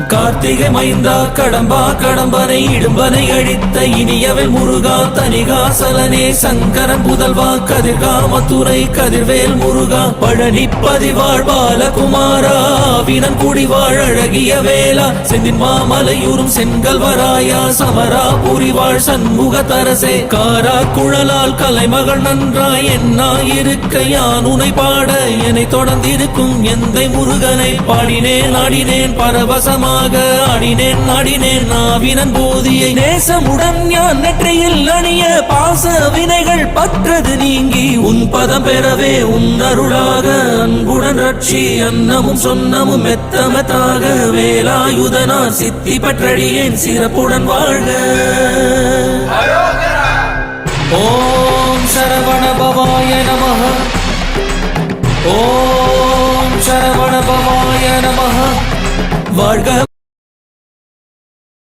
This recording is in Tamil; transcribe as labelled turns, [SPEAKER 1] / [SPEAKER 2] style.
[SPEAKER 1] கார்த்திகை மைந்தா கடம்பா கடம்பனை இடும்பனை அழித்த இனியவன் முருகா தனிகாசலனே சங்கரன் புதல்வா கதிர்காமத்துறை கதிர்வேல் முருகா பழனி பதிவாழ் பாலகுமாரா வினன் குடிவாழ் அழகிய வேளா செந்தின் மாமலையூரும் செங்கல்வராயா சமரா புரிவாழ் சண்முக தரசே காரா குழலால் கலைமகள் நன்றாய் என்னாயிருக்க யான் உனை பாட என்னை தொடர்ந்திருக்கும் எந்தை முருகனை பாடினேன் ஆடினேன் பரவசமாக ஆடினேன் நாடினேன் நாவினன் போதியை நேசமுடன் ஞான் நெற்றியில் அணிய பாச வினைகள் பற்றது நீங்கி உன் பதம் பெறவே உன் அருளாக அன்புடன் ரட்சி அன்னமும் சொன்னமும் மெத்தமத்தாக வேலாயுதனார் சித்தி பற்றடியேன் சிறப்புடன் வாழ்க. ஓம் சரவண பவாய நமஹ. ஓம் சரவண பவாய நமஹ. வாழ்க.